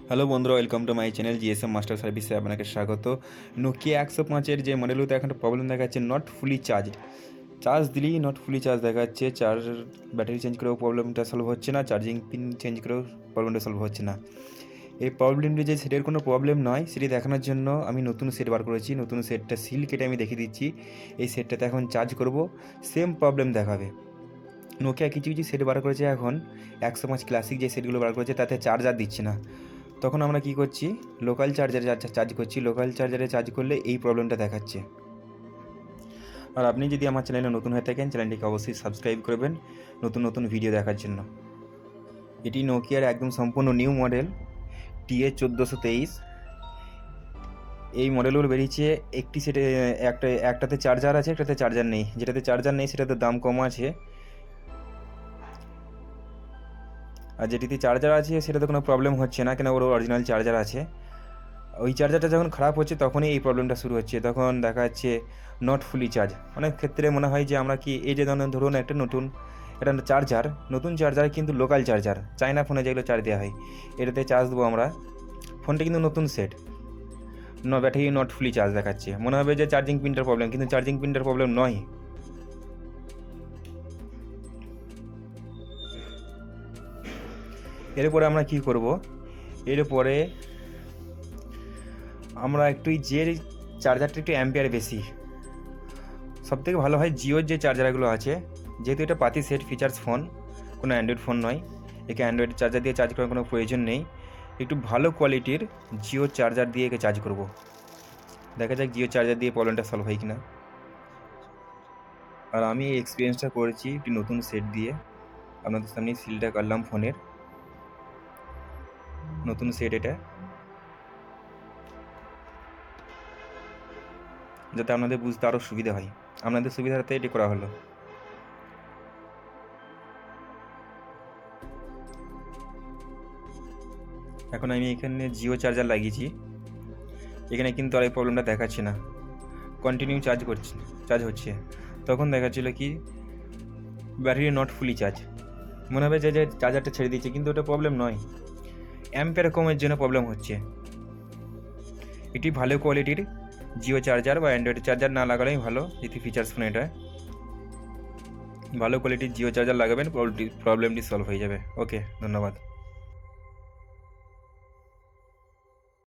Hello বন্ধুরা, welcome to my channel GSM master সার্ভিসে আপনাকে স্বাগত। নোকিয়া 105-এর যে মডেলগুলোতে এখন একটা প্রবলেম দেখাচ্ছে, নট ফুলি চার্জড। চার্জ দিলেই নট ফুলি চার্জ দেখাচ্ছে। চার্জ ব্যাটারি চেঞ্জ করেও প্রবলেমটা সলভ হচ্ছে না, চার্জিং পিন চেঞ্জ করেও প্রবলেমটা সলভ হচ্ছে না। এই প্রবলেমটি যে সেটের কোনো প্রবলেম নয় সেটি দেখানোর জন্য আমি নতুন সেট বার করেছি। নতুন সেটটা সিল কেটে আমি দেখিয়ে দিচ্ছি। এই সেটটাতে এখন চার্জ করব, সেম প্রবলেম দেখাবে। নোকিয়া কিছু কিছু সেট বার করেছে এখন, 105 ক্লাসিক যে সেটগুলো বার করেছে তাতে চার্জার দিচ্ছে না। তখন আমরা কি করছি, লোকাল চার্জারে চার্জ করছি। লোকাল চার্জারে চার্জ করলে এই প্রবলেমটা দেখাচ্ছে। আর আপনি যদি আমার চ্যানেলে নতুন হয়ে থাকেন, চ্যানেলটিকে অবশ্যই সাবস্ক্রাইব করবেন নতুন নতুন ভিডিও দেখার জন্য। এটি নোকিয়ার একদম সম্পূর্ণ নিউ মডেল TA1423। এই মডেলগুলো বেরিয়েছে, একটি সেটে একটাতে চার্জার আছে, একটাতে চার্জার নেই। যেটাতে চার্জার নেই সেটাতে দাম কম আছে, আর যেটিতে চার্জার আছে সেটাতে কোনো প্রবলেম হচ্ছে না, কেন ওর অরিজিনাল চার্জার আছে। ওই চার্জারটা যখন খারাপ হচ্ছে তখনই এই প্রবলেমটা শুরু হচ্ছে। তখন দেখা যাচ্ছে নট ফুলি চার্জ। অনেক ক্ষেত্রে মনে হয় যে আমরা কি এই যে ধরুন একটা নতুন চার্জার কিন্তু লোকাল চার্জার, চায়না ফোনে যেগুলো চার্জ দেওয়া হয়, এটাতে চার্জ দেবো আমরা। ফোনটা কিন্তু নতুন set, battery not fully charge দেখাচ্ছে। মনে হবে যে চার্জিং পিনটার প্রবলেম, কিন্তু চার্জিং পিনটার প্রবলেম নয়। এরপরে আমরা কি করব, এরপরে আমরা যে চার্জারটা একটু অ্যাম্পিয়ার বেশি, সবথেকে ভালো হয় জিওর যে চার্জারগুলো আছে। যেহেতু এটা পাতি সেট ফিচার্স ফোন, কোনো অ্যান্ড্রয়েড ফোন নয়, একে অ্যান্ড্রয়েড চার্জার দিয়ে চার্জ করার কোনো প্রয়োজন নেই। একটু ভালো কোয়ালিটির জিও চার্জার দিয়ে একে চার্জ করব। দেখা যাক জিও চার্জার দিয়ে প্রবলেমটা সলভ হয় কিনা। আর আমি এই এক্সপিরিয়েন্সটা করেছি একটি নতুন সেট দিয়ে। আপনাদের সামনে সিলটা করলাম ফোনের, নতুন সেট এটা, যাতে আপনাদের বুঝতে আরও সুবিধা হয়। আপনাদের সুবিধার্থে এটি করা হলো। এখন আমি এখানে জিও চার্জার লাগিয়েছি, এখানে কিন্তু আর এই প্রবলেমটা দেখাচ্ছে না, কন্টিনিউ চার্জ হচ্ছে। তখন দেখাচ্ছিল কি ব্যাটারি নট ফুলি চার্জ। মনে হবে যে চার্জারটা ছেড়ে দিয়েছে, কিন্তু ওটা প্রবলেম নয়, অ্যাম্পিয়ার কমের জন্য প্রবলেম হচ্ছে। এটি ভালো কোয়ালিটির জিও চার্জার বা অ্যান্ড্রয়েড চার্জার না লাগালেই ভালো, যেটি ফিচার্স ফোন এটা। ভালো কোয়ালিটির জিও চার্জার লাগাবেন, প্রবলেমটি সলভ হয়ে যাবে। ওকে, ধন্যবাদ।